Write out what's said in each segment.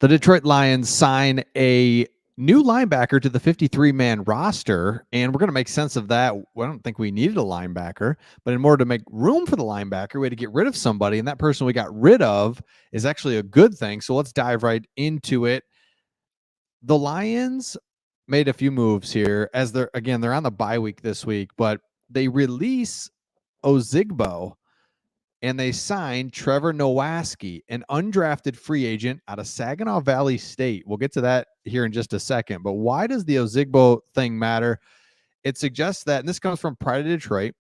The Detroit Lions sign a new linebacker to the 53-man roster, and we're going to make sense of that. I don't think we needed a linebacker, but in order to make room for the linebacker, we had to get rid of somebody, and that person we got rid of is actually a good thing. So let's dive right into it. The Lions made a few moves here as they're on the bye week this week, but they release Ozigbo and they signed Trevor Nowaski, an undrafted free agent out of Saginaw Valley State. We'll get to that here in just a second. But why does the Ozigbo thing matter? It suggests that, and this comes from Pride of Detroit,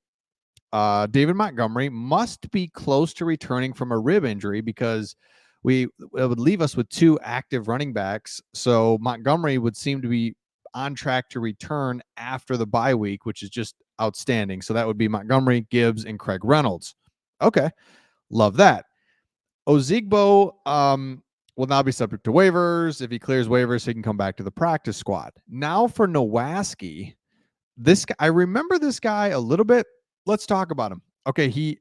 David Montgomery must be close to returning from a rib injury because it would leave us with two active running backs. So Montgomery would seem to be on track to return after the bye week, which is just outstanding. So that would be Montgomery, Gibbs, and Craig Reynolds. Okay. Love that. Ozigbo will now be subject to waivers. If he clears waivers, he can come back to the practice squad. Now for Nowaski, I remember this guy a little bit. Let's talk about him. Okay,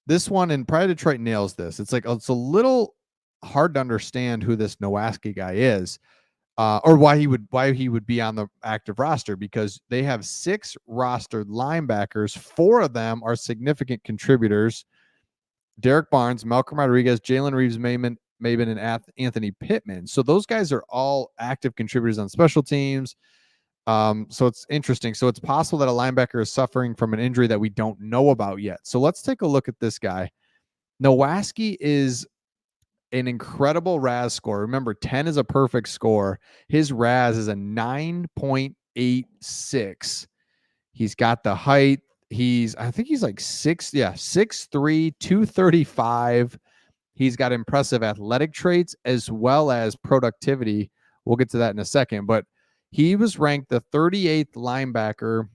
this one in Pride of Detroit nails this. It's a little hard to understand who this Nowaski guy is, or why he would be on the active roster, because they have 6 rostered linebackers. 4 of them are significant contributors: Derek Barnes, Malcolm Rodriguez, Jalen Reeves-Maybin, and Anthony Pittman. So those guys are all active contributors on special teams. So it's interesting. So it's possible that a linebacker is suffering from an injury that we don't know about yet. So let's take a look at this guy. Nowaski is an incredible RAS score. Remember, 10 is a perfect score. His RAS is a 9.86. He's got the height. I think he's like 6'3", 235. He's got impressive athletic traits as well as productivity. We'll get to that in a second, but he was ranked the 38th linebacker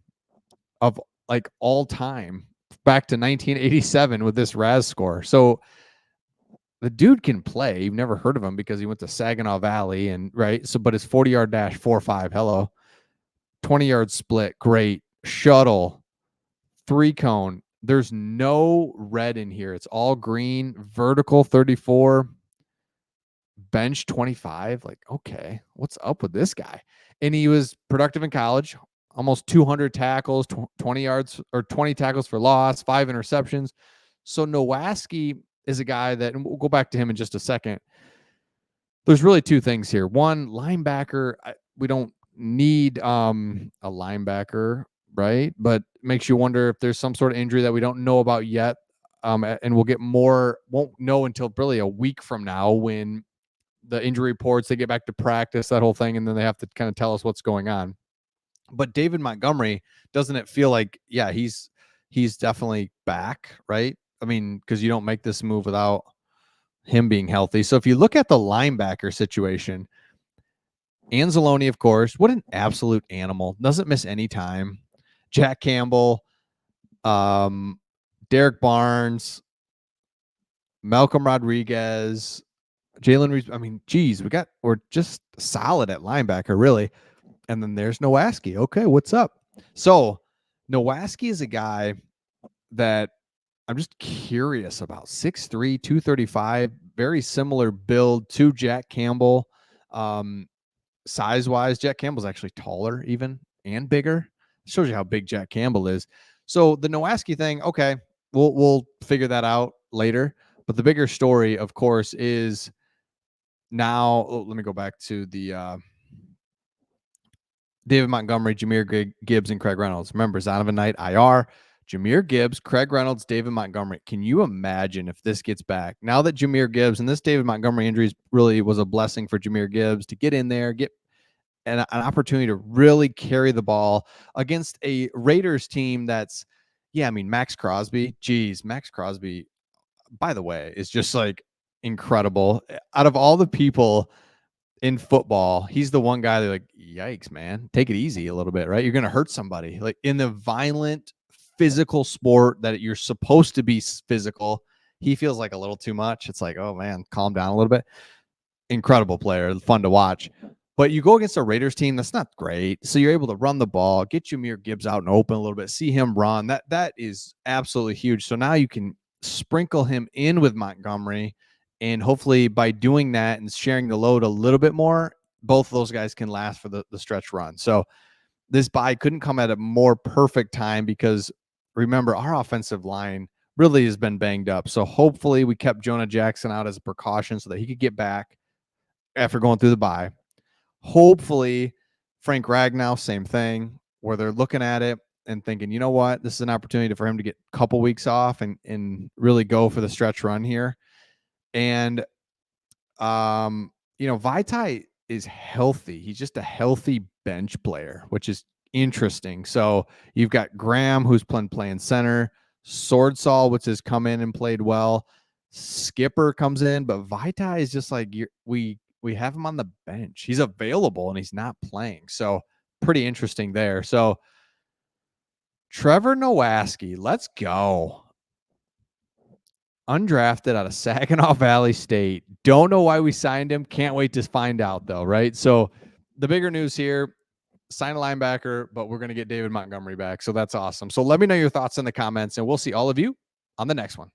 of like all time back to 1987 with this RAS score. So the dude can play. You've never heard of him because he went to Saginaw Valley, and right. So, but his 40-yard dash 4.5. Hello. 20-yard split. Great. Shuttle. 3-cone. There's no red in here. It's all green. Vertical 34. Bench 25. Like, okay, what's up with this guy? And he was productive in college. Almost 200 tackles, 20 yards or 20 tackles for loss, 5 interceptions. So Nowaski is a guy that, and we'll go back to him in just a second. There's really 2 things here. One, linebacker. We don't need a linebacker, right? But makes you wonder if there's some sort of injury that we don't know about yet. And we'll get more, won't know until really a week from now when the injury reports, they get back to practice, that whole thing, and then they have to kind of tell us what's going on. But David Montgomery, doesn't it feel like, yeah, he's definitely back, right? I mean, because you don't make this move without him being healthy. So if you look at the linebacker situation, Anzalone, of course, what an absolute animal. Doesn't miss any time. Jack Campbell, Derek Barnes, Malcolm Rodriguez, Jalen Reeves. I mean, geez, we're just solid at linebacker, really. And then there's Nowaski. Okay, what's up? So Nowaski is a guy that I'm just curious about. 6'3", 235, very similar build to Jack Campbell. Size-wise, Jack Campbell's actually taller even and bigger. Shows you how big Jack Campbell is. So the Nowaski thing, okay, we'll figure that out later. But the bigger story, of course, is now, let me go back to the David Montgomery, Jahmyr Gibbs, and Craig Reynolds. Remember, Zonovan Knight, IR, Jahmyr Gibbs, Craig Reynolds, David Montgomery. Can you imagine if this gets back? Now that Jahmyr Gibbs, and this David Montgomery injury really was a blessing for Jahmyr Gibbs to get in there, get an opportunity to really carry the ball against a Raiders team that's, yeah, I mean, Max Crosby, by the way, is just like incredible. Out of all the people in football, he's the one guy that, like, yikes, man, take it easy a little bit, right? You're going to hurt somebody. Like, in the violent, physical sport that you're supposed to be physical, he feels like a little too much. It's like, oh man, calm down a little bit. Incredible player, fun to watch. But you go against a Raiders team that's not great, so you're able to run the ball, get Jahmyr Gibbs out and open a little bit, see him run. That is absolutely huge. So now you can sprinkle him in with Montgomery And hopefully by doing that and sharing the load a little bit more, both of those guys can last for the stretch run. So this bye couldn't come at a more perfect time because remember, our offensive line really has been banged up. So hopefully we kept Jonah Jackson out as a precaution so that he could get back after going through the bye. Hopefully Frank Ragnow, same thing, where they're looking at it and thinking, you know what, this is an opportunity for him to get a couple weeks off and really go for the stretch run here. And Vaitai is healthy. He's just a healthy bench player, which is interesting. So you've got Graham, who's playing center, Swordsaw, which has come in and played well. Skipper comes in, but Vaitai is just like we have him on the bench. He's available and he's not playing. So pretty interesting there. So Trevor Nowaski, let's go. Undrafted out of Saginaw Valley State. Don't know why we signed him. Can't wait to find out, though, right? So the bigger news here, sign a linebacker, but we're going to get David Montgomery back. So that's awesome. So let me know your thoughts in the comments, and we'll see all of you on the next one.